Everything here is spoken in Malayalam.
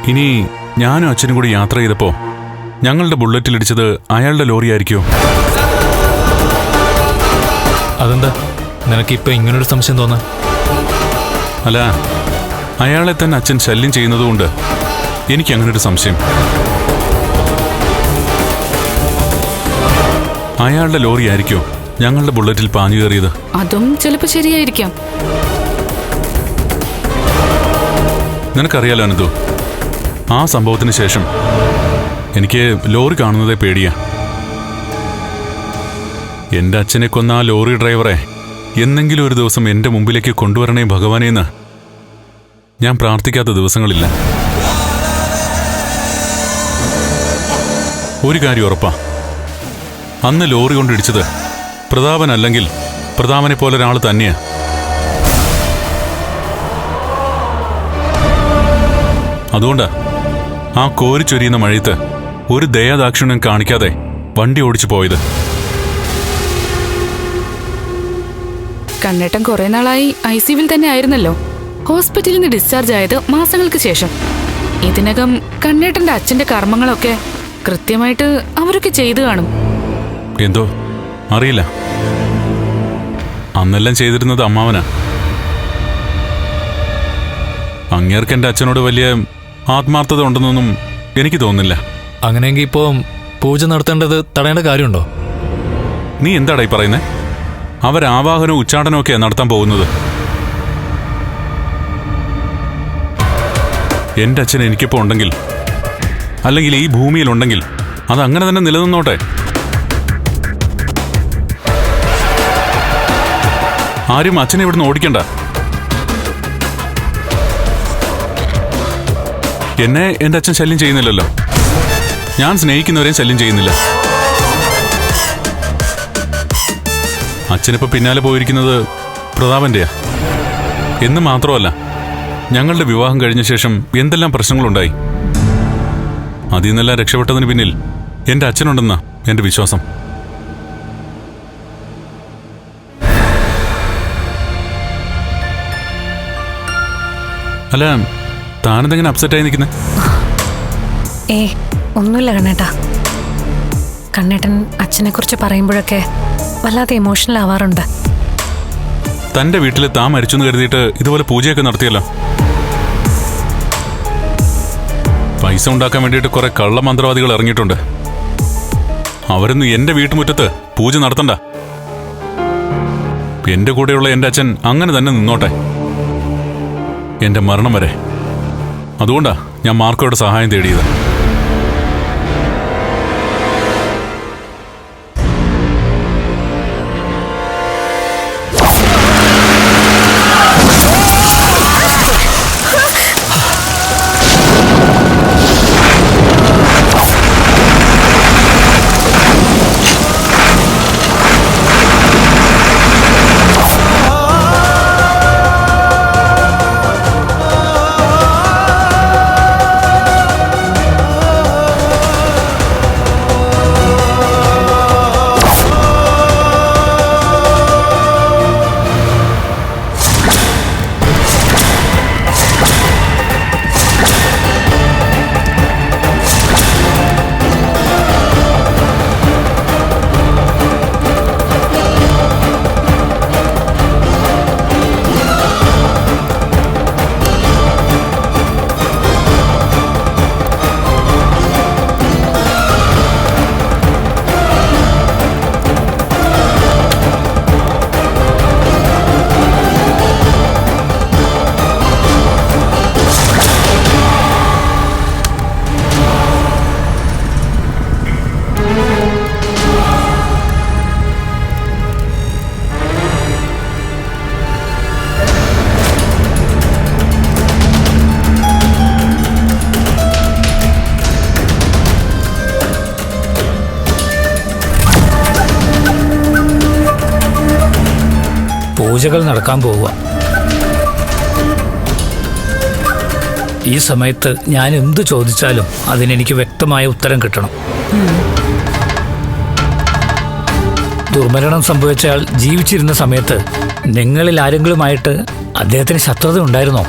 ഇനി ഞാനും അച്ഛനും കൂടി യാത്ര ചെയ്തപ്പോ ഞങ്ങളുടെ ബുള്ളറ്റിലിടിച്ചത് അയാളുടെ ലോറി ആയിരിക്കുമോ? അതെന്താ നിനക്കിപ്പോ ഇങ്ങനൊരു സംശയം തോന്നാ? അല്ല, അയാളെ തന്നെ അച്ഛൻ ശല്യം ചെയ്യുന്നതുകൊണ്ട് എനിക്ക് അങ്ങനൊരു സംശയം. അയാളുടെ ലോറി ആയിരിക്കോ ഞങ്ങളുടെ ബുള്ളറ്റിൽ പാഞ്ഞു കയറിയത്? അതും ചിലപ്പോ ശരിയായിരിക്കാം. നിനക്കറിയാലോ അനന്തു, ആ സംഭവത്തിന് ശേഷം എനിക്ക് ലോറി കാണുന്നതേ പേടിയാ. എന്റെ അച്ഛനെ കൊന്ന ആ ലോറി ഡ്രൈവറെ എന്നെങ്കിലും ഒരു ദിവസം എന്റെ മുമ്പിലേക്ക് കൊണ്ടുവരണേ ഭഗവാനേന്ന് ഞാൻ പ്രാർത്ഥിക്കാത്ത ദിവസങ്ങളില്ല. ഒരു കാര്യം ഉറപ്പാ, അന്ന് ലോറി കൊണ്ടിടിച്ചത് പ്രതാപനല്ലെങ്കിൽ പ്രതാപനെ പോലെ ഒരാൾ തന്നെയാ. അതുകൊണ്ടാ ആ കോരിച്ചൊരിയുന്ന മഴയത്ത് ഒരു ദയാദാക്ഷിണ്യം കാണിക്കാതെ വണ്ടി ഓടിച്ചു പോയത്. കണ്ണേട്ടൻ കുറെ നാളായി ICUവിൽ തന്നെ ആയിരുന്നല്ലോ. ഹോസ്പിറ്റലിൽ നിന്ന് ഡിസ്ചാർജ് ആയത് മാസങ്ങൾക്ക് ശേഷം. ഇതിനകം കണ്ണേട്ടന്റെ അച്ഛന്റെ കർമ്മങ്ങളൊക്കെ കൃത്യമായിട്ട് അവരൊക്കെ ചെയ്തു കാണും. എന്തോ അറിയില്ല, അന്നെല്ലാം ചെയ്തിരുന്നത് അമ്മാവനാ. അങ്ങേർക്ക് എന്റെ അച്ഛനോട് വലിയ ആത്മാർത്ഥത ഉണ്ടെന്നൊന്നും എനിക്ക് തോന്നുന്നില്ല. അങ്ങനെയെങ്കിൽ ഇപ്പോ പൂജ നടത്തേണ്ടത് തടയേണ്ട കാര്യമുണ്ടോ? നീ എന്താടായി പറയുന്നേ? അവരാവാഹനവും ഉച്ചാടനവും ഒക്കെയാ നടത്താൻ പോകുന്നത്. എന്റെ അച്ഛൻ എനിക്കിപ്പോ ഉണ്ടെങ്കിൽ, അല്ലെങ്കിൽ ഈ ഭൂമിയിലുണ്ടെങ്കിൽ അത് അങ്ങനെ തന്നെ നിലനിന്നോട്ടെ. ആരും അച്ഛനെ ഇവിടുന്ന് ഓടിക്കണ്ട. എന്നെ എന്റെ അച്ഛൻ ശല്യം ചെയ്യുന്നില്ലല്ലോ. ഞാൻ സ്നേഹിക്കുന്നവരെയും ശല്യം ചെയ്യുന്നില്ല. അച്ഛനിപ്പോ പിന്നാലെ പോയിരിക്കുന്നത് പ്രതാപന്റെയാ. എന്ന് മാത്രമല്ല, ഞങ്ങളുടെ വിവാഹം കഴിഞ്ഞ ശേഷം എന്തെല്ലാം പ്രശ്നങ്ങളുണ്ടായി. അതിൽ നിന്നെല്ലാം രക്ഷപ്പെട്ടതിന് പിന്നിൽ എന്റെ അച്ഛനുണ്ടെന്നാ എന്റെ വിശ്വാസം. അല്ല, താനെന്തെങ്ങനെ അപ്സെറ്റായി നിൽക്കുന്നേ? ഒന്നുമില്ല കണ്ണേട്ടാ. കണ്ണേട്ടൻ അച്ഛനെ കുറിച്ച് പറയുമ്പോഴൊക്കെ വല്ലാതെ ഇമോഷണൽ ആവാറുണ്ട്. തന്റെ വീട്ടിൽ താൻ മരിച്ചു എന്ന് കരുതിയിട്ട് ഇതുപോലെ പൂജയൊക്കെ നടത്തിയല്ലോ. പൈസ ഉണ്ടാക്കാൻ വേണ്ടിയിട്ട് കുറെ കള്ളമന്ത്രവാദികൾ ഇറങ്ങിയിട്ടുണ്ട്. അവരൊന്നും എന്റെ വീട്ടുമുറ്റത്ത് പൂജ നടത്തണ്ട. എന്റെ കൂടെയുള്ള എന്റെ അച്ഛൻ അങ്ങനെ തന്നെ നിന്നോട്ടെ, എന്റെ മരണം വരെ. അതുകൊണ്ടാ ഞാൻ മാർക്കോയുടെ സഹായം തേടിയത്. പൂജകൾ നടക്കാൻ പോവുക. ഈ സമയത്ത് ഞാൻ എന്തു ചോദിച്ചാലും അതിനെനിക്ക് വ്യക്തമായ ഉത്തരം കിട്ടണം. ദുർമരണം സംഭവിച്ചയാൾ ജീവിച്ചിരുന്ന സമയത്ത് നിങ്ങളിൽ ആരെങ്കിലുമായിട്ട് അദ്ദേഹത്തിന് ശത്രുത ഉണ്ടായിരുന്നോ?